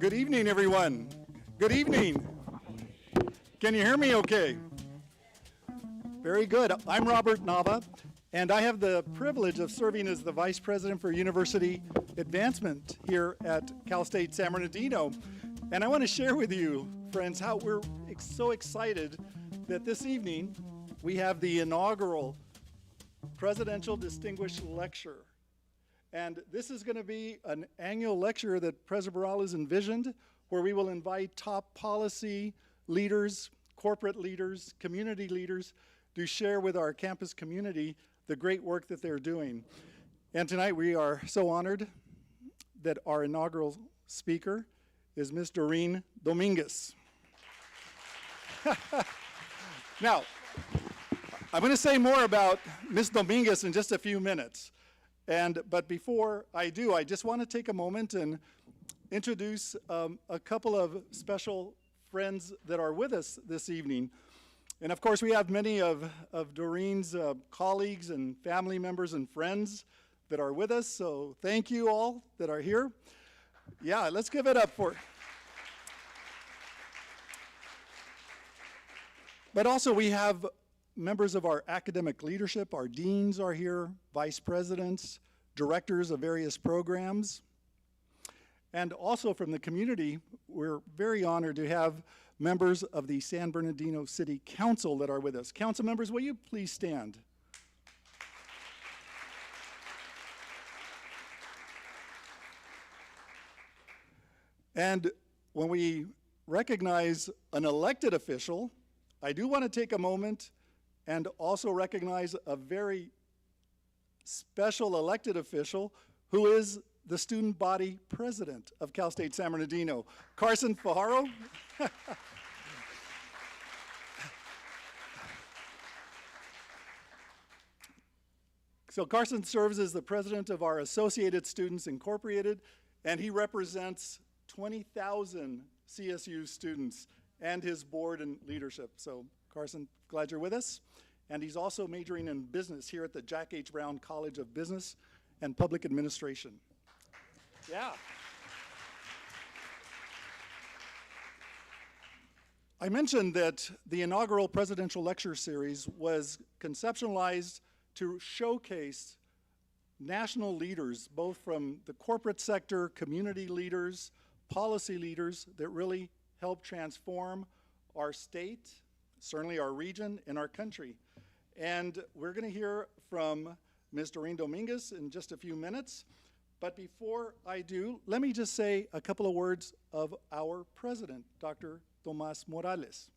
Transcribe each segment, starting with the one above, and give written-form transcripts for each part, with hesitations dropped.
Good evening, everyone. Good evening. Can you hear me okay? Very good. I'm Robert Nava, and I have the privilege of serving as the Vice President for University Advancement here at Cal State San Bernardino. And I want to share with you, friends, how we're so excited that this evening we have the inaugural Presidential Distinguished Lecture. And this is going to be an annual lecture that President Morales envisioned, where we will invite top policy leaders, corporate leaders, community leaders to share with our campus community the great work that they're doing. And tonight we are so honored that our inaugural speaker is Ms. Dorene Dominguez. Now, I'm going to say more about Ms. Dominguez in just a few minutes. But before I do, I just want to take a moment and introduce a couple of special friends that are with us this evening. And of course, we have many of Dorene's colleagues and family members and friends that are with us. So thank you all that are here. Yeah, let's give it up for. But also we have members of our academic leadership. Our deans are here, vice presidents, directors of various programs. And also from the community, we're very honored to have members of the San Bernardino City Council that are with us. Council members, will you please stand? And when we recognize an elected official, I do want to take a moment and also recognize a very special elected official who is the student body president of Cal State San Bernardino, Carson Fajardo. So Carson serves as the president of our Associated Students Incorporated, and he represents 20,000 CSU students and his board and leadership. So Carson, glad you're with us. And he's also majoring in business here at the Jack H. Brown College of Business and Public Administration. Yeah. I mentioned that the inaugural presidential lecture series was conceptualized to showcase national leaders, both from the corporate sector, community leaders, policy leaders that really help transform our state, certainly our region, and our country. And we're going to hear from Ms. Dorene Dominguez in just a few minutes. But before I do, let me just say a couple of words of our president, Dr. Tomas Morales.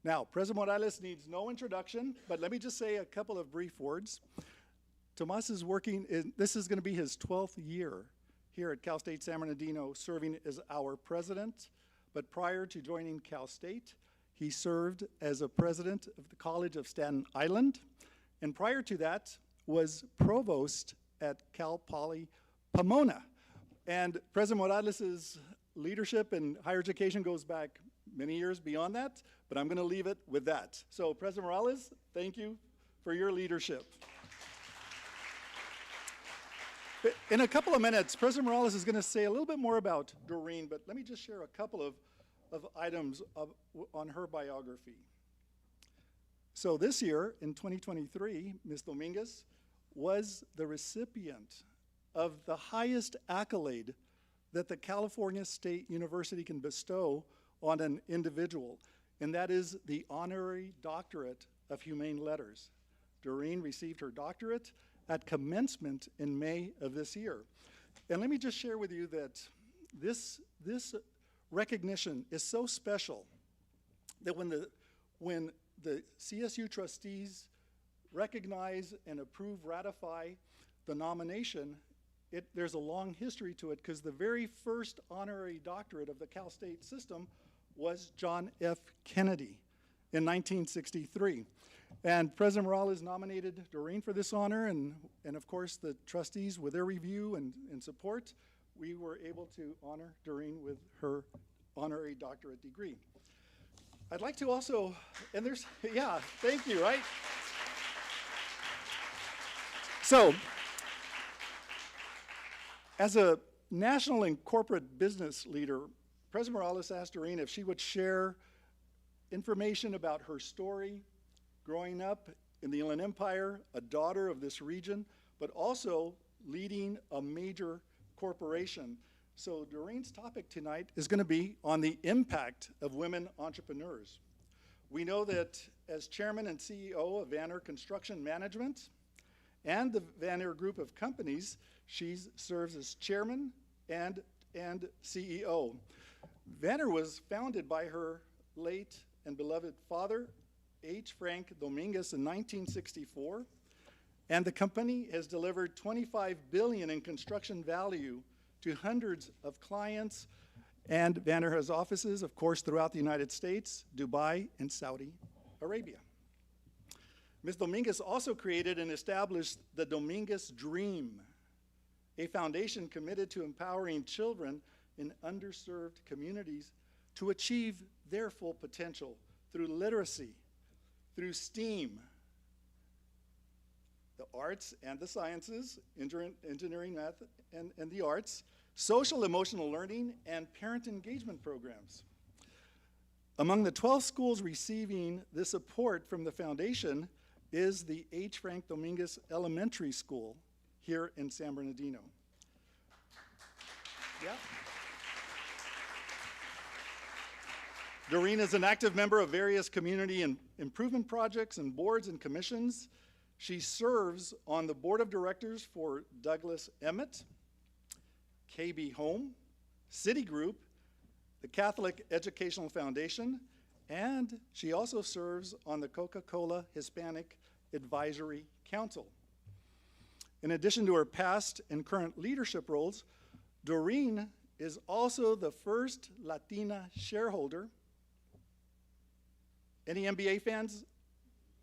Now, President Morales needs no introduction, but let me just say a couple of brief words. Tomas is this is going to be his 12th year here at Cal State San Bernardino, serving as our president. But prior to joining Cal State, he served as a president of the College of Staten Island, and prior to that was provost at Cal Poly Pomona. And President Morales' leadership in higher education goes back many years beyond that, but I'm going to leave it with that. So President Morales, thank you for your leadership. In a couple of minutes, President Morales is going to say a little bit more about Dorene, but let me just share a couple of items on her biography. So this year, in 2023, Ms. Dominguez was the recipient of the highest accolade that the California State University can bestow on an individual, and that is the Honorary Doctorate of Humane Letters. Dorene received her doctorate at commencement in May of this year. And let me just share with you that this recognition is so special that when the CSU trustees recognize and approve, ratify the nomination, there's a long history to it, because the very first honorary doctorate of the Cal State system was John F. Kennedy in 1963. And President Morales nominated Dorene for this honor, and of course the trustees, with their review and support, we were able to honor Dorene with her honorary doctorate degree. I'd like to also, and there's, yeah, thank you, right? So, as a national and corporate business leader, President Morales asked Dorene if she would share information about her story growing up in the Inland Empire, a daughter of this region, but also leading a major corporation. So Dorene's topic tonight is going to be on the impact of women entrepreneurs. We know that as chairman and CEO of Vanner Construction Management and the Vanner Group of Companies, she serves as chairman and CEO. Vanner was founded by her late and beloved father, H. Frank Dominguez, in 1964, and the company has delivered $25 billion in construction value to hundreds of clients, and Vanner has offices, of course, throughout the United States, Dubai, and Saudi Arabia. Ms. Dominguez also created and established the Dominguez Dream, a foundation committed to empowering children in underserved communities to achieve their full potential through literacy, through STEAM, the arts and the sciences, engineering, math, and the arts, social emotional learning, and parent engagement programs. Among the 12 schools receiving this support from the foundation is the H. Frank Dominguez Elementary School here in San Bernardino. Yeah. Dorene is an active member of various community and improvement projects and boards and commissions. She serves on the board of directors for Douglas Emmett, KB Home, Citigroup, the Catholic Educational Foundation, and she also serves on the Coca-Cola Hispanic Advisory Council. In addition to her past and current leadership roles, Dorene is also the first Latina shareholder. Any NBA fans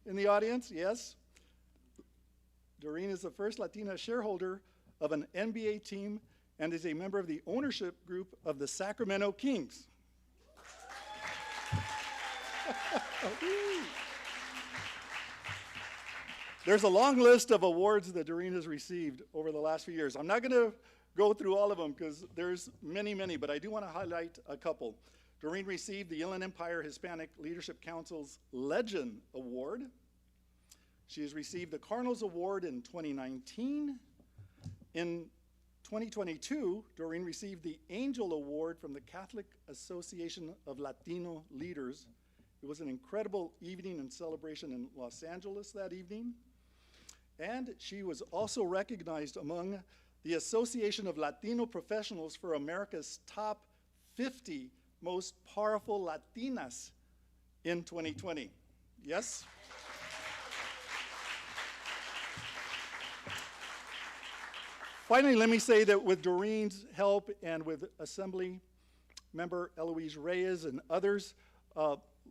in the audience? Yes? Dorene is the first Latina shareholder of an NBA team and is a member of the ownership group of the Sacramento Kings. There's a long list of awards that Dorene has received over the last few years. I'm not going to go through all of them because there's many, many, but I do want to highlight a couple. Dorene received the Inland Empire Hispanic Leadership Council's Legend Award. She has received the Cardinals Award in 2019. In 2022, Dorene received the Angel Award from the Catholic Association of Latino Leaders. It was an incredible evening and celebration in Los Angeles that evening. And she was also recognized among the Association of Latino Professionals for America's top 50 most powerful Latinas in 2020. Yes? Finally, let me say that with Dorene's help and with Assembly Member Eloise Reyes and others,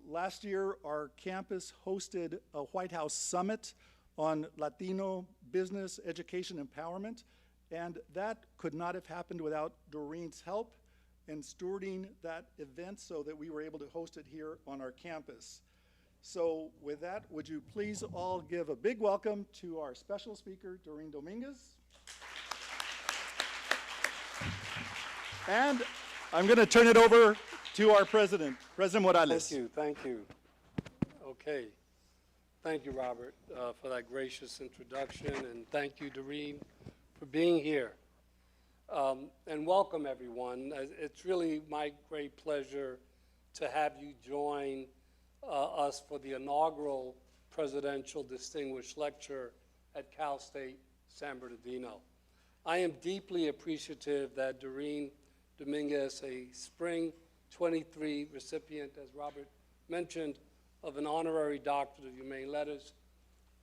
last year our campus hosted a White House Summit on Latino business, education, empowerment, and that could not have happened without Dorene's help in stewarding that event so that we were able to host it here on our campus. So with that, would you please all give a big welcome to our special speaker, Dorene Dominguez. And I'm going to turn it over to our president, President Morales. Thank you. Okay. Thank you, Robert, for that gracious introduction, and thank you, Dorene, for being here. And welcome, everyone. It's really my great pleasure to have you join us for the inaugural Presidential Distinguished Lecture at Cal State San Bernardino. I am deeply appreciative that Dorene Dominguez, a spring 23 recipient, as Robert mentioned, of an honorary doctorate of humane letters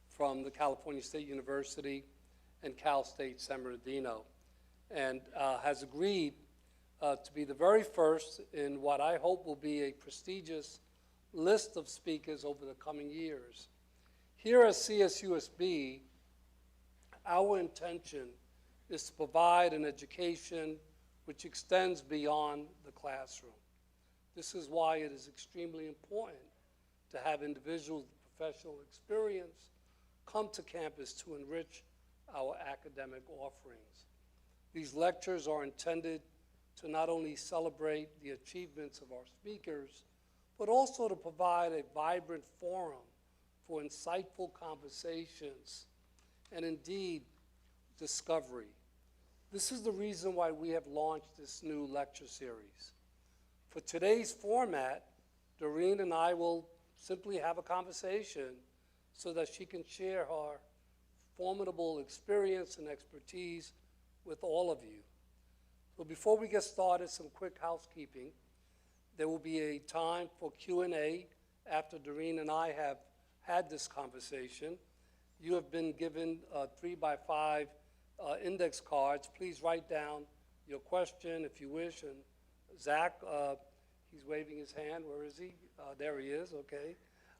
from the California State University and Cal State San Bernardino, and has agreed to be the very first in what I hope will be a prestigious list of speakers over the coming years. Here at CSUSB, our intention is to provide an education which extends beyond the classroom. This is why it is extremely important to have individuals with professional experience come to campus to enrich our academic offerings. These lectures are intended to not only celebrate the achievements of our speakers, but also to provide a vibrant forum for insightful conversations and indeed discovery. This is the reason why we have launched this new lecture series. For today's format, Dorene and I will simply have a conversation so that she can share her formidable experience and expertise with all of you. So before we get started, some quick housekeeping. There will be a time for Q&A after Dorene and I have had this conversation. You have been given 3x5 index cards. Please write down your question if you wish. And Zach, he's waving his hand. Where is he? There he is, okay.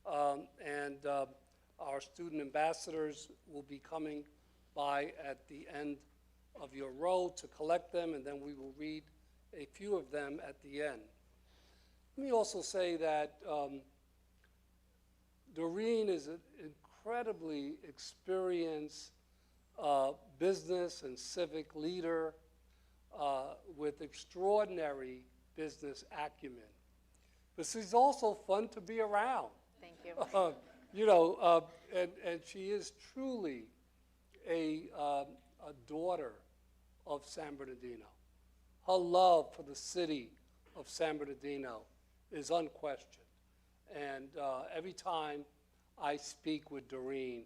Our student ambassadors will be coming by at the end of your row to collect them, and then we will read a few of them at the end. Let me also say that Dorene is an incredibly experienced business and civic leader with extraordinary business acumen. But she's also fun to be around. Thank you. And she is truly a daughter of San Bernardino. Her love for the city of San Bernardino is unquestioned. And every time I speak with Dorene,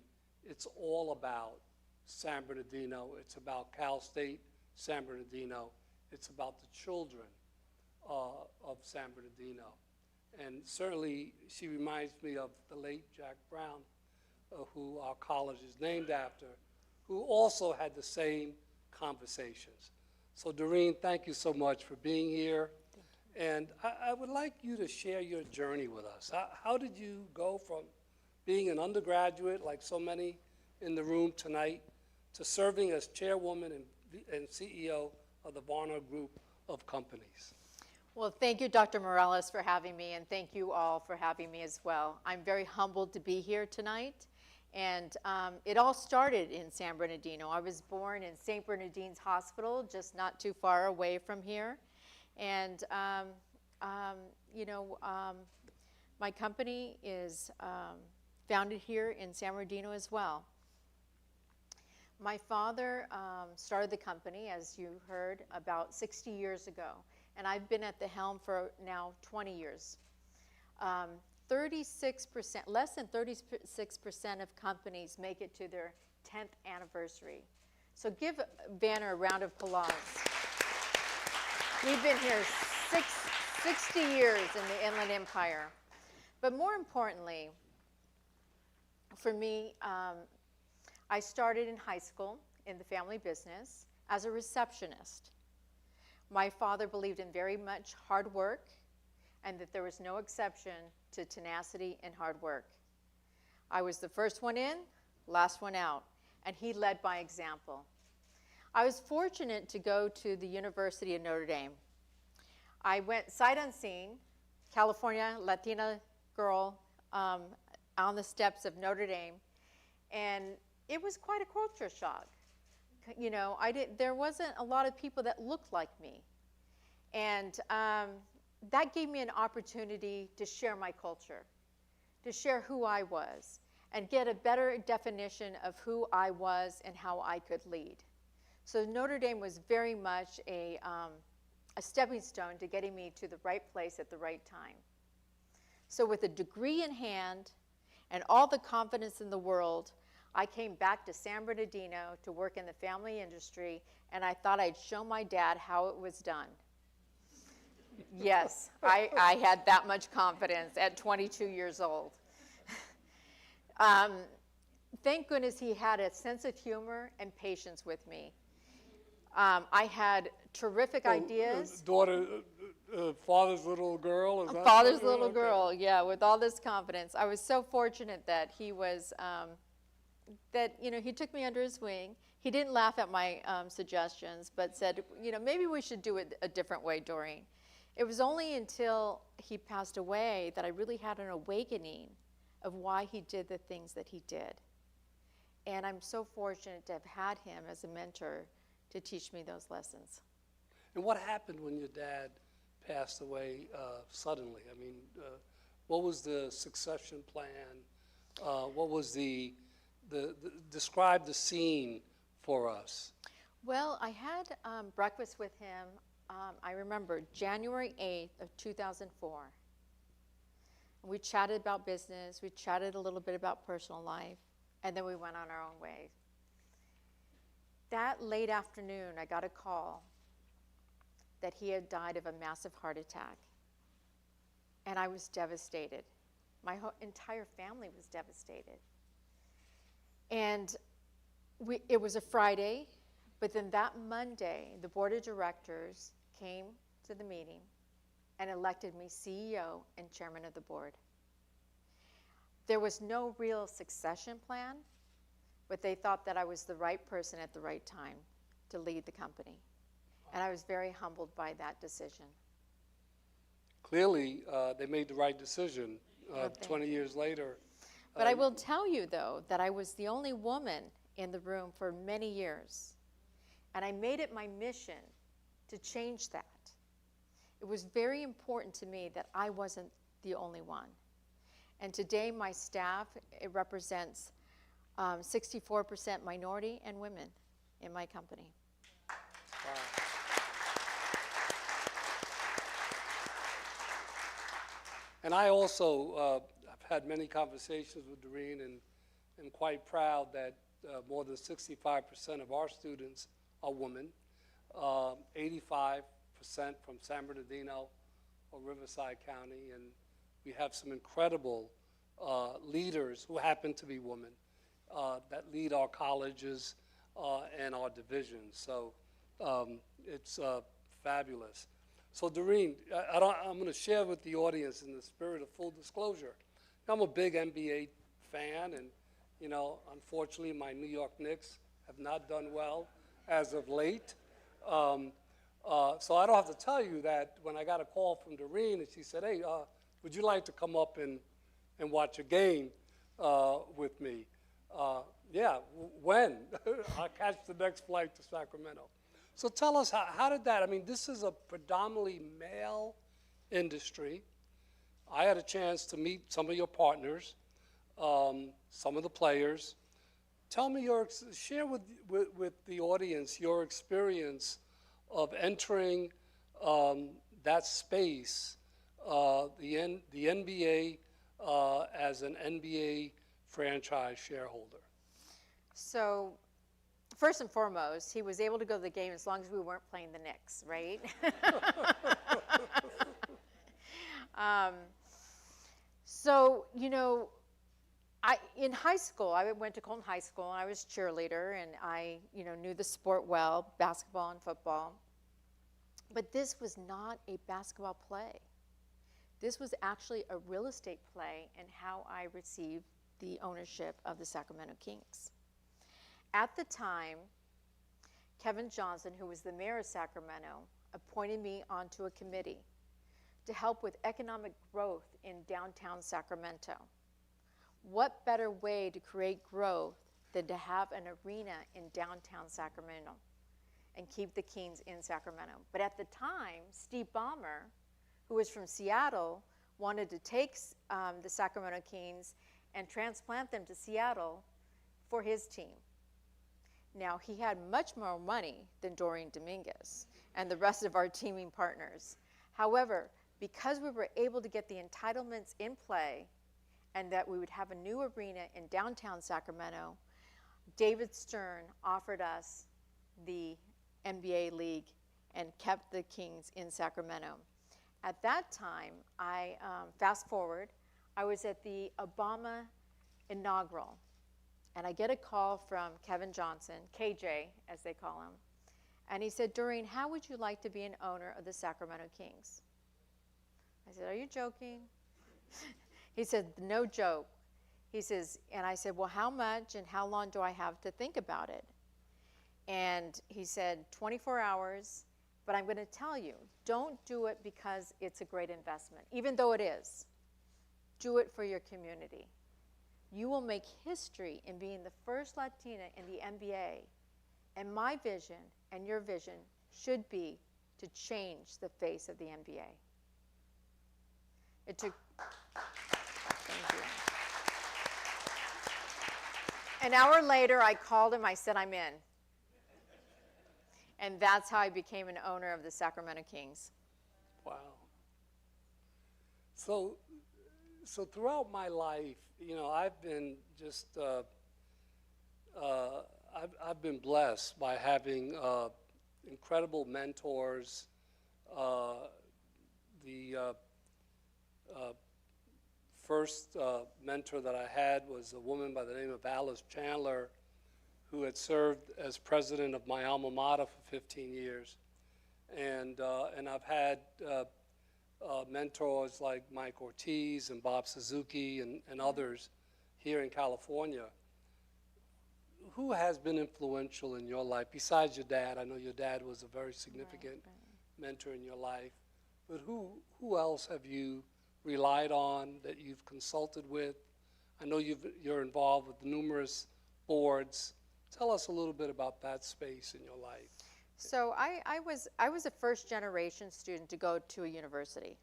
it's all about San Bernardino. It's about Cal State San Bernardino. It's about the children of San Bernardino. And certainly she reminds me of the late Jack Brown, who our college is named after, who also had the same conversations. So Dorene, thank you so much for being here. And I would like you to share your journey with us. How did you go from being an undergraduate, like so many in the room tonight, to serving as chairwoman and CEO of the Varner Group of Companies? Well, thank you, Dr. Morales, for having me, and thank you all for having me as well. I'm very humbled to be here tonight. And it all started in San Bernardino. I was born in St. Bernardine's Hospital, just not too far away from here. And, my company is founded here in San Bernardino as well. My father started the company, as you heard, about 60 years ago. And I've been at the helm for now 20 years. 36%, less than 36% of companies make it to their 10th anniversary. So give Vanner a round of applause. We've been here 60 years in the Inland Empire. But more importantly, for me, I started in high school in the family business as a receptionist. My father believed in very much hard work, and that there was no exception to tenacity and hard work. I was the first one in, last one out, and he led by example. I was fortunate to go to the University of Notre Dame. I went sight unseen, California, Latina girl, on the steps of Notre Dame, and it was quite a culture shock. You know, there wasn't a lot of people that looked like me, and that gave me an opportunity to share my culture, to share who I was, and get a better definition of who I was and how I could lead. So Notre Dame was very much a stepping stone to getting me to the right place at the right time. So with a degree in hand and all the confidence in the world, I came back to San Bernardino to work in the family industry, and I thought I'd show my dad how it was done. Yes, I had that much confidence at 22 years old. Thank goodness he had a sense of humor and patience with me. I had terrific ideas. Daughter, father's little girl? Is that Father's okay. little girl, yeah, with all this confidence. I was so fortunate that he was, he took me under his wing. He didn't laugh at my suggestions, but said, maybe we should do it a different way, Dorene. It was only until he passed away that I really had an awakening of why he did the things that he did. And I'm so fortunate to have had him as a mentor to teach me those lessons. And what happened when your dad passed away suddenly? I mean, what was the succession plan? What was describe the scene for us? Well, I had breakfast with him, I remember, January 8th of 2004. We chatted about business, we chatted a little bit about personal life, and then we went on our own way. That late afternoon, I got a call that he had died of a massive heart attack. And I was devastated. My entire family was devastated. And it was a Friday, but then that Monday, the board of directors came to the meeting and elected me CEO and chairman of the board. There was no real succession plan, but they thought that I was the right person at the right time to lead the company. And I was very humbled by that decision. Clearly, they made the right decision 20 years later. But I will tell you, though, that I was the only woman in the room for many years. And I made it my mission to change that. It was very important to me that I wasn't the only one. And today, my staff, it represents 64% minority and women in my company. Wow. And I also have had many conversations with Dorene, and am quite proud that more than 65% of our students are women, 85% from San Bernardino or Riverside County, and we have some incredible leaders who happen to be women that lead our colleges and our divisions. So it's fabulous. So Dorene, I'm going to share with the audience in the spirit of full disclosure. I'm a big NBA fan, and unfortunately, my New York Knicks have not done well as of late. So I don't have to tell you that when I got a call from Dorene, and she said, "Hey, would you like to come up and watch a game with me?" Yeah, when? I'll catch the next flight to Sacramento. So tell us, how did that, I mean, this is a predominantly male industry. I had a chance to meet some of your partners, some of the players. Tell me share with the audience your experience of entering that space, the NBA as an NBA franchise shareholder. So, first and foremost, he was able to go to the game as long as we weren't playing the Knicks, right? So, in high school, I went to Colton High School, and I was cheerleader, and I, knew the sport well, basketball and football. But this was not a basketball play. This was actually a real estate play in how I received the ownership of the Sacramento Kings. At the time, Kevin Johnson, who was the mayor of Sacramento, appointed me onto a committee to help with economic growth in downtown Sacramento. What better way to create growth than to have an arena in downtown Sacramento and keep the Kings in Sacramento? But at the time, Steve Ballmer, who was from Seattle, wanted to take the Sacramento Kings and transplant them to Seattle for his team. Now, he had much more money than Dorene Dominguez and the rest of our teaming partners. However, because we were able to get the entitlements in play and that we would have a new arena in downtown Sacramento, David Stern offered us the NBA League and kept the Kings in Sacramento. At that time, fast forward, I was at the Obama Inaugural, and I get a call from Kevin Johnson, KJ, as they call him, and he said, "Dorene, how would you like to be an owner of the Sacramento Kings?" I said, "Are you joking?" He said, "No joke." He says, and I said, "Well, how much and how long do I have to think about it?" And he said, 24 hours, but I'm going to tell you, don't do it because it's a great investment, even though it is. Do it for your community. You will make history in being the first Latina in the NBA, and my vision and your vision should be to change the face of the NBA. It took, thank you. An hour later, I called him, I said, I'm in. And that's how I became an owner of the Sacramento Kings. Wow. So throughout my life, you know, I've been just, I've been blessed by having incredible mentors. The first mentor that I had was a woman by the name of Alice Chandler, who had served as president of my alma mater for 15 years. And I've had mentors like Mike Ortiz and Bob Suzuki and others here in California. Who has been influential in your life, besides your dad? I know your dad was a very significant mentor in your life, but who else have you relied on, that you've consulted with? I know you're involved with numerous boards. Tell us a little bit about that space in your life. So I was a first generation student to go to a university.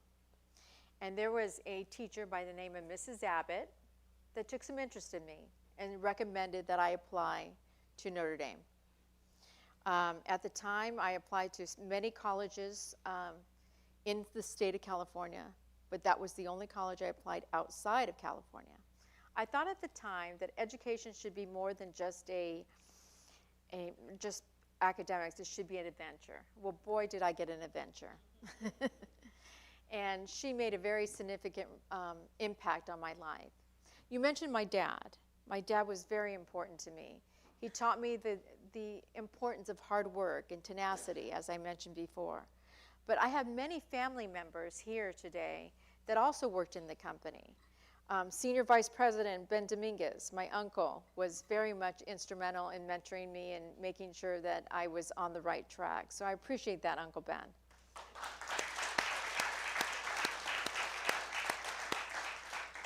And there was a teacher by the name of Mrs. Abbott that took some interest in me and recommended that I apply to Notre Dame. At the time, I applied to many colleges in the state of California, but that was the only college I applied outside of California. I thought at the time that education should be more than just just academics. It should be an adventure. Well, boy, did I get an adventure. And she made a very significant impact on my life. You mentioned my dad. My dad was very important to me. He taught me the importance of hard work and tenacity, as I mentioned before. But I have many family members here today that also worked in the company. Senior Vice President Ben Dominguez, my uncle, was very much instrumental in mentoring me and making sure that I was on the right track. So I appreciate that, Uncle Ben.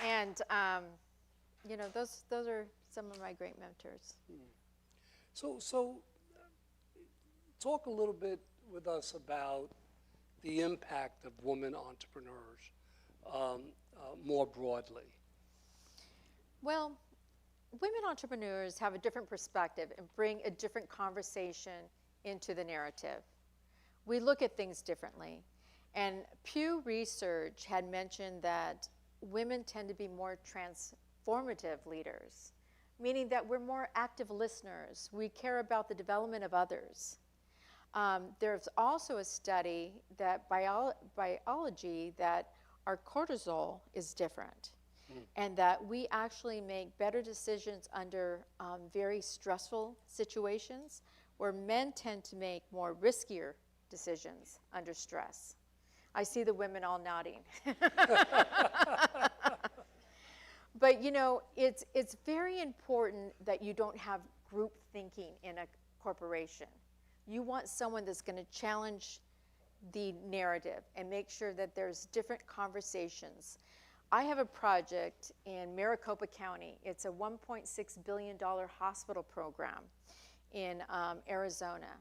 And you know, those are some of my great mentors. So talk a little bit with us about the impact of women entrepreneurs more broadly. Well, women entrepreneurs have a different perspective and bring a different conversation into the narrative. We look at things differently. And Pew Research had mentioned that women tend to be more transformative leaders, meaning that we're more active listeners. We care about the development of others. There's also a study that biology that our cortisol is different, and that we actually make better decisions under very stressful situations, where men tend to make more riskier decisions under stress. I see the women all nodding. But you know, it's very important that you don't have group thinking in a corporation. You want someone that's going to challenge the narrative and make sure that there's different conversations. I have a project in Maricopa County. It's a $1.6 billion hospital program in Arizona.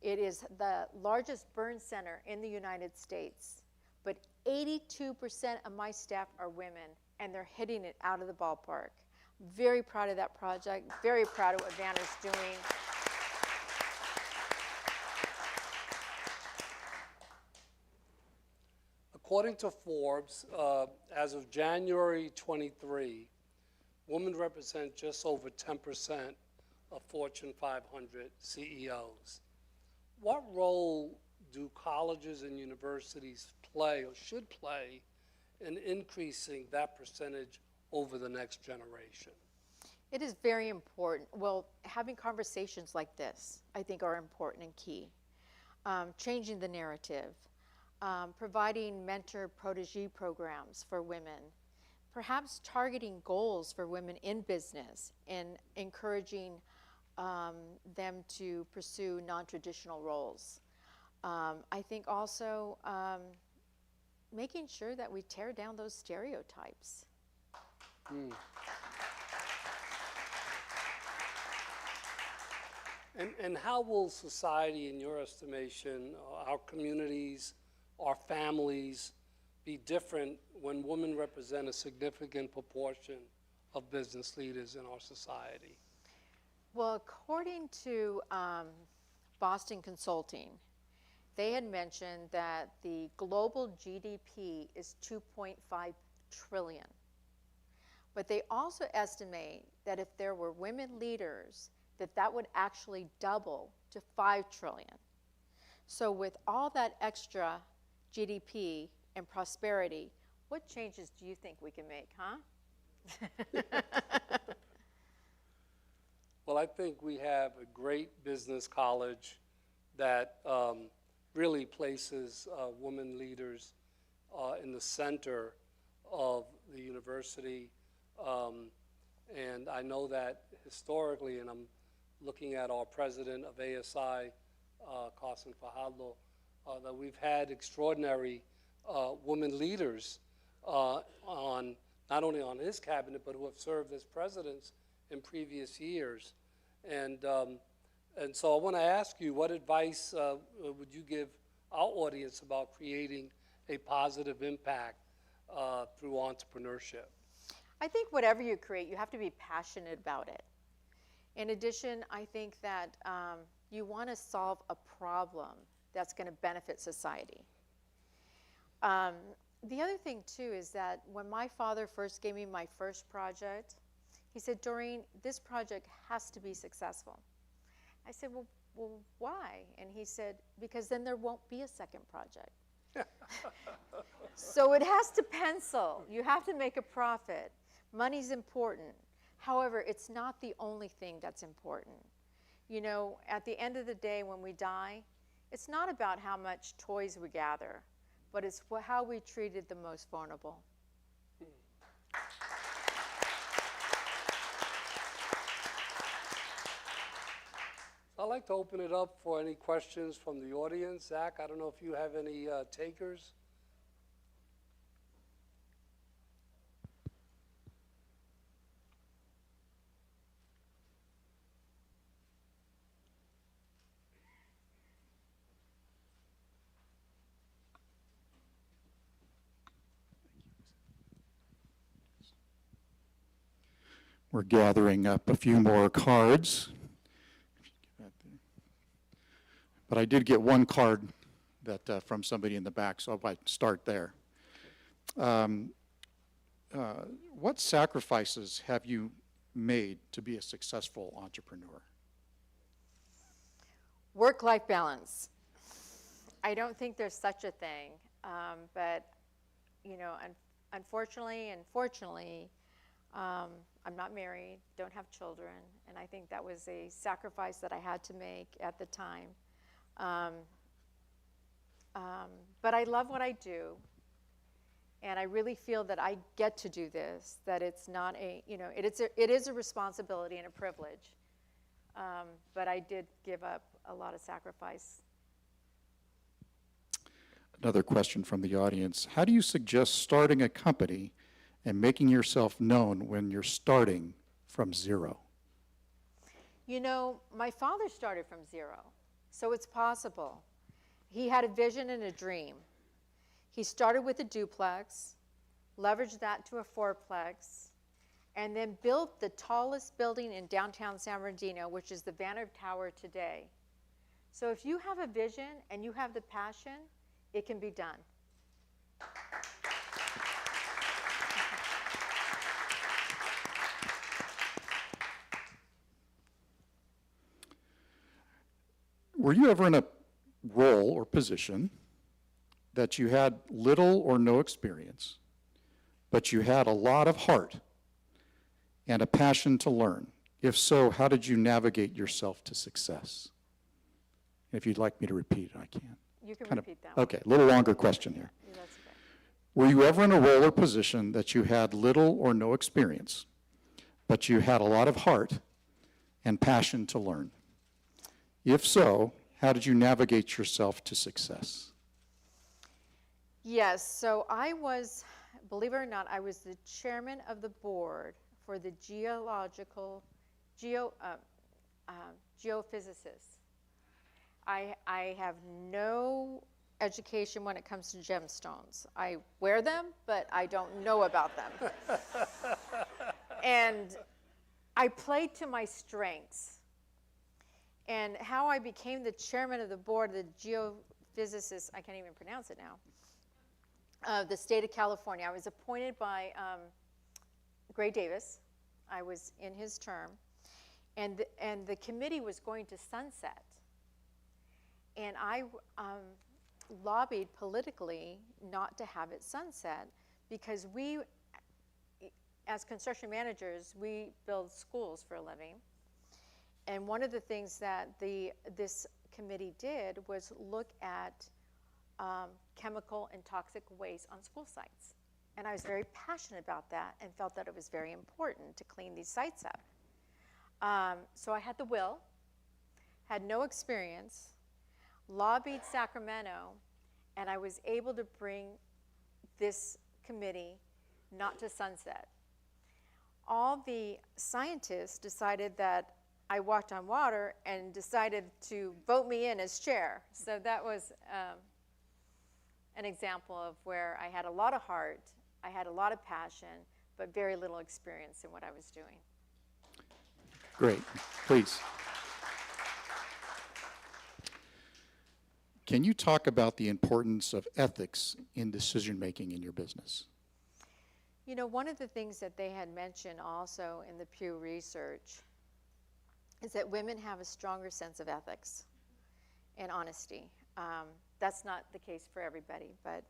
It is the largest burn center in the United States, but 82% of my staff are women, and they're hitting it out of the ballpark. Very proud of that project, very proud of what Vanna's doing. According to Forbes, as of January 23, women represent just over 10% of Fortune 500 CEOs. What role do colleges and universities play or should play in increasing that percentage over the next generation? It is very important. Well, having conversations like this, I think, are important and key. Changing the narrative. Providing mentor-protege programs for women, perhaps targeting goals for women in business and encouraging them to pursue non-traditional roles. I think also making sure that we tear down those stereotypes. And how will society, in your estimation, our communities, our families, be different when women represent a significant proportion of business leaders in our society? Well, according to Boston Consulting, they had mentioned that the global GDP is 2.5 trillion. But they also estimate that if there were women leaders, that would actually double to 5 trillion. So with all that extra GDP and prosperity, what changes do you think we can make, huh? Well, I think we have a great business college that really places women leaders in the center of the university. And I know that historically, and I'm looking at our president of ASI, Carson Fajardo, that we've had extraordinary women leaders on not only on his cabinet, but who have served as presidents in previous years. And so I want to ask you, what advice would you give our audience about creating a positive impact through entrepreneurship? I think whatever you create, you have to be passionate about it. In addition, I think that you want to solve a problem that's going to benefit society. The other thing, too, is that when my father first gave me my first project, he said, Dorene, this project has to be successful. I said, well, why? And he said, because then there won't be a second project. So it has to pencil. You have to make a profit. Money's important. However, it's not the only thing that's important. You know, at the end of the day, when we die, it's not about how much toys we gather, but it's how we treated the most vulnerable. I'd like to open it up for any questions from the audience. Zach, I don't know if you have any takers. We're gathering up a few more cards. But I did get one card that from somebody in the back, so I might start there. What sacrifices have you made to be a successful entrepreneur? Work-life balance. I don't think there's such a thing, but you know, unfortunately and fortunately, I'm not married, don't have children, and I think that was a sacrifice that I had to make at the time. But I love what I do, and I really feel that I get to do this, that it's not a, you know, it is a responsibility and a privilege, but I did give up a lot of sacrifice. Another question from the audience. How do you suggest starting a company and making yourself known when you're starting from zero? You know, my father started from zero, so it's possible. He had a vision and a dream. He started with a duplex, leveraged that to a fourplex, and then built the tallest building in downtown San Bernardino, which is the Vanner Tower today. So if you have a vision and you have the passion, it can be done. Were you ever in a role or position that you had little or no experience, but you had a lot of heart and a passion to learn? If so, how did you navigate yourself to success? If you'd like me to repeat it, I can. You can repeat that. Okay, a little longer question here. Yeah, that's okay. Were you ever in a role or position that you had little or no experience, but you had a lot of heart and passion to learn? If so, how did you navigate yourself to success? Yes, so I was, believe it or not, I was the chairman of the board for the geophysicist. I have no education when it comes to gemstones. I wear them, but I don't know about them. And I played to my strengths. And how I became the chairman of the board of the geophysicists, I can't even pronounce it now, of the state of California. I was appointed by Gray Davis. I was in his term. And the committee was going to sunset. And I lobbied politically not to have it sunset because we, as construction managers, we build schools for a living. And one of the things that this committee did was look at chemical and toxic waste on school sites. And I was very passionate about that and felt that it was very important to clean these sites up. So I had the will, had no experience, lobbied Sacramento, and I was able to bring this committee not to sunset. All the scientists decided that I walked on water and decided to vote me in as chair. So that was an example of where I had a lot of heart, I had a lot of passion, but very little experience in what I was doing. Great. Please. Can you talk about the importance of ethics in decision-making in your business? You know, one of the things that they had mentioned also in the Pew Research is that women have a stronger sense of ethics and honesty. That's not the case for everybody, but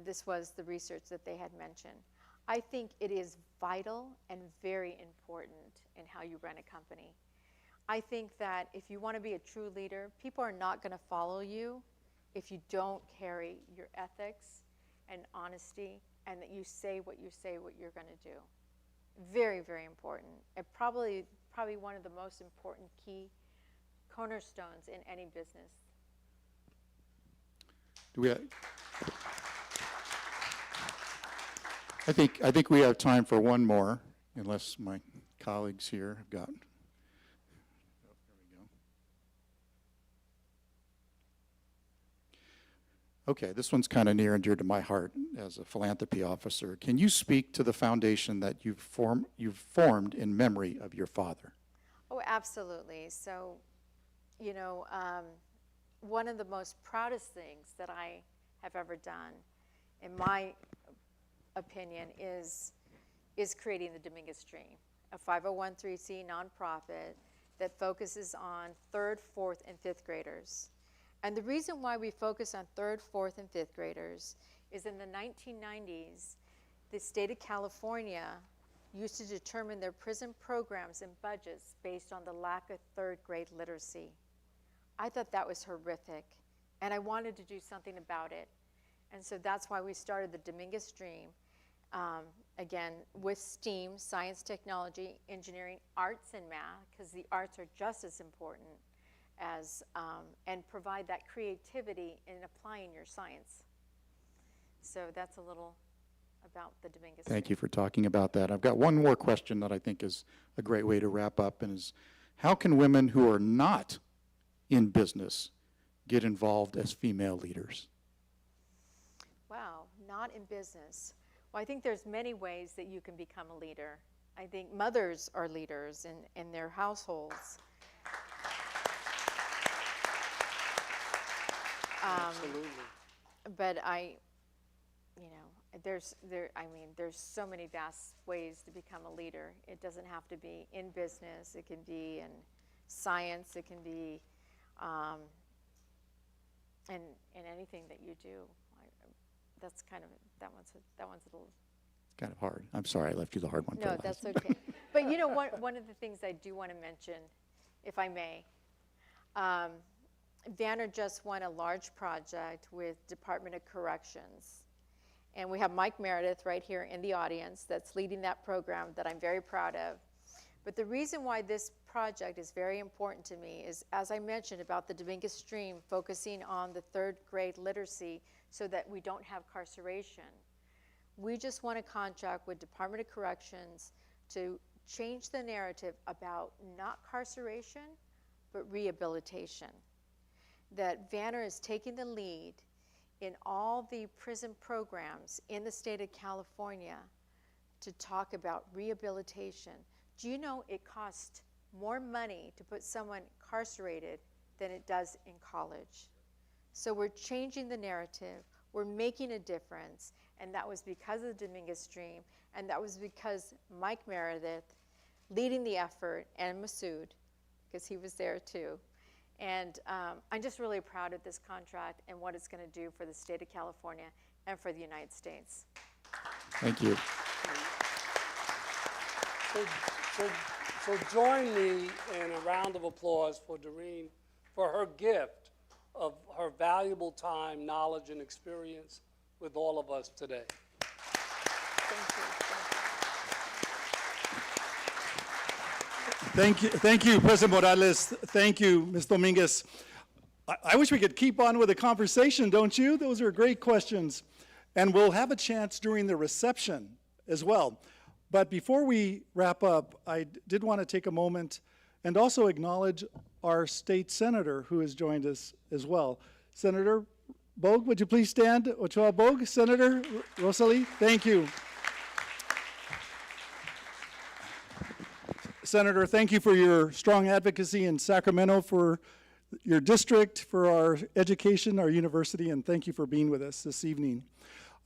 this was the research that they had mentioned. I think it is vital and very important in how you run a company. I think that if you want to be a true leader, people are not going to follow you if you don't carry your ethics and honesty and that you say what you're going to do. Very, very important. And probably one of the most important key cornerstones in any business. Do we I think we have time for one more, unless my colleagues here have got. Okay, this one's kind of near and dear to my heart as a philanthropy officer. Can you speak to the foundation that you've formed in memory of your father? Oh, absolutely. So, you know, one of the most proudest things that I have ever done, in my opinion, is creating the Dominguez Dream, a 501(c) nonprofit that focuses on 3rd, 4th, and 5th graders. And the reason why we focus on 3rd, 4th, and 5th graders is in the 1990s, the state of California used to determine their prison programs and budgets based on the lack of 3rd grade literacy. I thought that was horrific, and I wanted to do something about it. And so that's why we started the Dominguez Dream, again, with STEAM, science, technology, engineering, arts, and math, because the arts are just as important as, and provide that creativity in applying your science. So that's a little about the Dominguez Dream. Thank you for talking about that. I've got one more question that I think is a great way to wrap up, and is how can women who are not in business get involved as female leaders? Wow, not in business. Well, I think there's many ways that you can become a leader. I think mothers are leaders in their households. Absolutely. But there's so many vast ways to become a leader. It doesn't have to be in business. It can be in science. It can be in anything that you do. That's kind of that one's a little. Kind of hard. I'm sorry I left you the hard one. No, that's okay. But you know, one of the things I do want to mention, if I may. Vanner just won a large project with Department of Corrections. And we have Mike Meredith right here in the audience that's leading that program that I'm very proud of. But the reason why this project is very important to me is, as I mentioned about the Dominguez Dream, focusing on the 3rd grade literacy so that we don't have carceration. We just won a contract with Department of Corrections to change the narrative about not incarceration, but rehabilitation. That Vanner is taking the lead in all the prison programs in the state of California to talk about rehabilitation. Do you know it costs more money to put someone incarcerated than it does in college? So we're changing the narrative, we're making a difference, and that was because of the Dominguez Dream, and that was because Mike Meredith leading the effort, and Masood, because he was there too. And I'm just really proud of this contract and what it's going to do for the state of California and for the United States. Thank you. So join me in a round of applause for Dorene for her gift of her valuable time, knowledge, and experience with all of us today. Thank you. Thank you, President Morales. Thank you, Ms. Dominguez. I wish we could keep on with the conversation, don't you? Those are great questions. And we'll have a chance during the reception as well. But before we wrap up, I did want to take a moment and also acknowledge our state senator who has joined us as well. Senator Bogue, would you please stand? Ochoa Bogue, Senator Rosalie, thank you. Senator, thank you for your strong advocacy in Sacramento for your district, for our education, our university, and thank you for being with us this evening.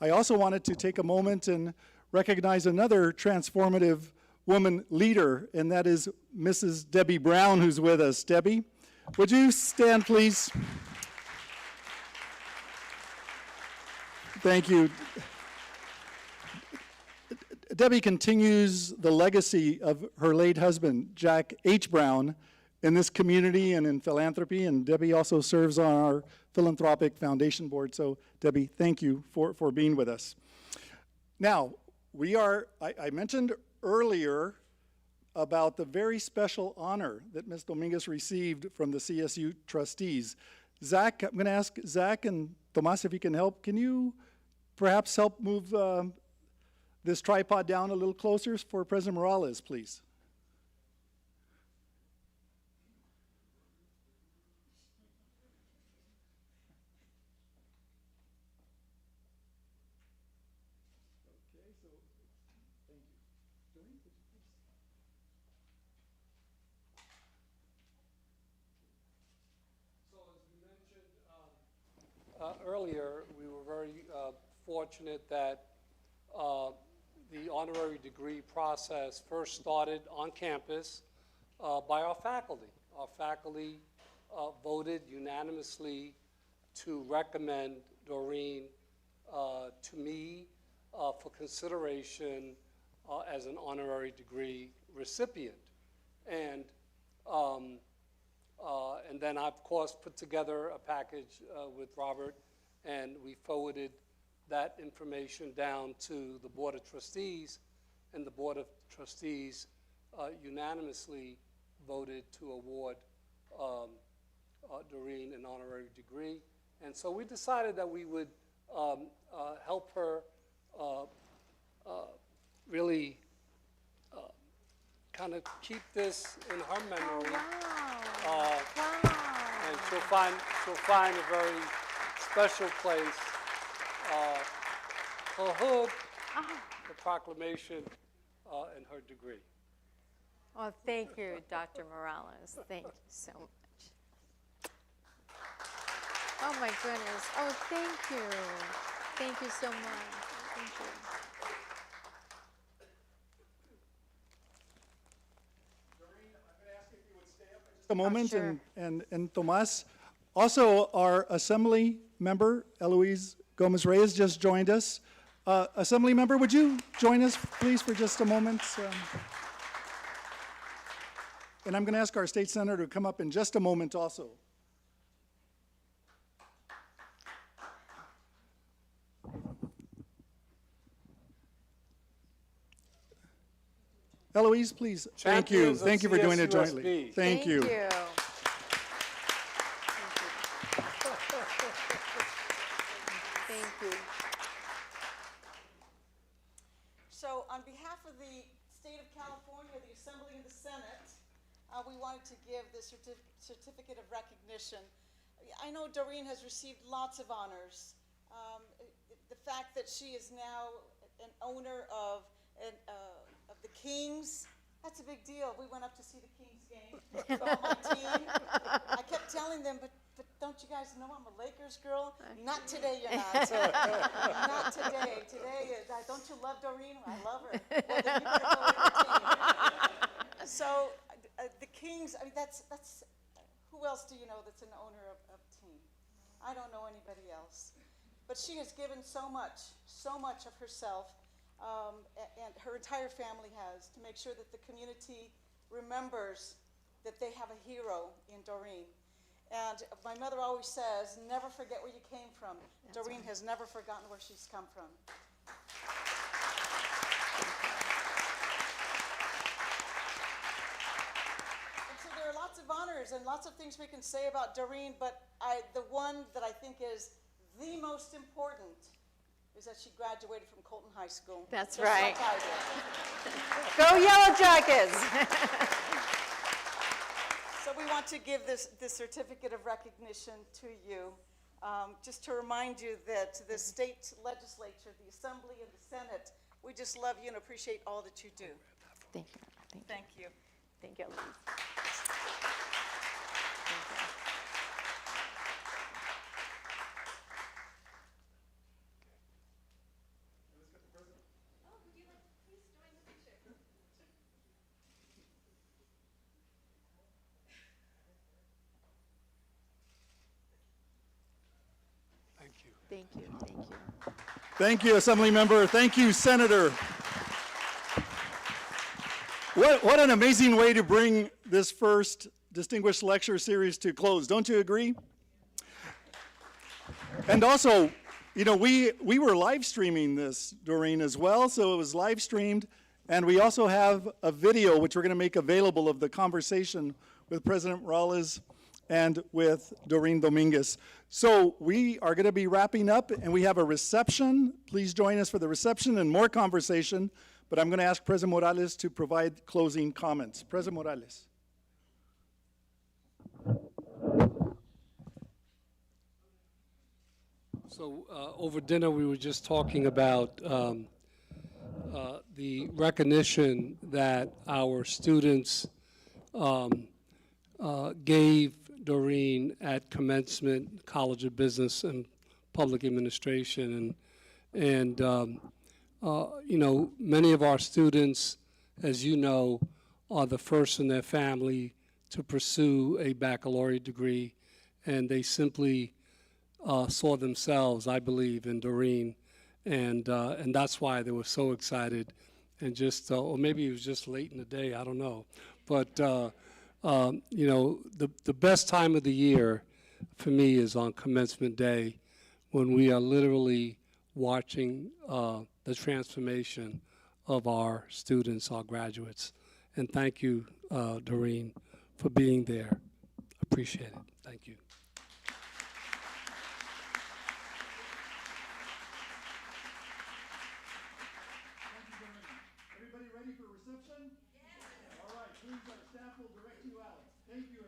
I also wanted to take a moment and recognize another transformative woman leader, and that is Mrs. Debbie Brown, who's with us. Debbie, would you stand, please? Thank you. Debbie continues the legacy of her late husband, Jack H. Brown, in this community and in philanthropy, and Debbie also serves on our philanthropic foundation board. So, Debbie, thank you for being with us. Now, I mentioned earlier about the very special honor that Ms. Dominguez received from the CSU trustees. Zach, I'm going to ask Zach and Tomas if you can help. Can you perhaps help move this tripod down a little closer for President Morales, please? Okay, so thank you. Dorene, could you please? So as we mentioned earlier, we were very fortunate that the honorary degree process first started on campus by our faculty. Our faculty voted unanimously to recommend Dorene to me for consideration as an honorary degree recipient. And then I, of course, put together a package with Robert, and we forwarded that information down to the Board of Trustees, and the Board of Trustees unanimously voted to award Dorene an honorary degree. And so we decided that we would help her really kind of keep this in her memory. Wow. And she'll find a very special place. Her hood, the proclamation, and her degree. Oh, thank you, Dr. Morales. Thank you so much. Oh, my goodness. Oh, thank you. Thank you so much. Thank you. Dorene, I'm going to ask if you would stay up for just a moment, sure. and Tomas. Also, our Assembly member, Eloise Gomez-Reyes, just joined us. Assembly member, would you join us, please, for just a moment? And I'm going to ask our state senator to come up in just a moment also. Eloise, please. Thank you. Champions of Thank you for doing it CSUSB. jointly. Thank you. Thank you. So on behalf of the state of California, the we wanted to give the certificate of recognition. I know Dorene has received lots of honors. The fact that she is now an owner of the Kings, that's a big deal. We went up to see the Kings game with all my team. I kept telling them, but don't you guys know I'm a Lakers girl? Not today, you're not. Not today. Today, don't you love Dorene? I love her. Well, then you better go with your team. So the Kings, I mean, that's who else do you know that's an owner of a team? I don't know anybody else. But she has given so much of herself, and her entire family has, to make sure that the community remembers that they have a hero in Dorene. And my mother always says, never forget where you came from. Dorene has never forgotten where she's come from. And so there are lots of honors and lots of things we can say about Dorene, but the one that I think is the most important is that she graduated from Colton High School. That's just right. like I did. Go Yellow Jackets! So we want to give this certificate of recognition to you, just to remind you that the state legislature, the Assembly and the Senate, we just love you and appreciate all that you do. Thank you. Thank you. Thank you, Elise. Thank you. Thank you, thank you. Thank you, Assembly Member. Thank you, Senator. What an amazing way to bring this first distinguished lecture series to close. Don't you agree? And also, you know, we were live streaming this, Dorene, as well, so it was live streamed. And we also have a video which we're going to make available of the conversation with President Morales and with Dorene Dominguez. So we are going to be wrapping up, and we have a reception. Please join us for the reception and more conversation. But I'm going to ask President Morales to provide closing comments. President Morales. So over dinner, we were just talking about the recognition that our students gave Dorene at commencement, College of Business and Public Administration. And you know, many of our students, as you know, are the first in their family to pursue a baccalaureate degree, and they simply saw themselves, I believe, in Dorene, and that's why they were so excited. And just, or maybe it was just late in the day, I don't know. But, you know, the best time of the year for me is on commencement day, when we are literally watching the transformation of our students, our graduates. And thank you, Dorene, for being there. Appreciate it. Thank you. Everybody ready for reception? Yes. All right, please, our staff will direct you out. Thank you,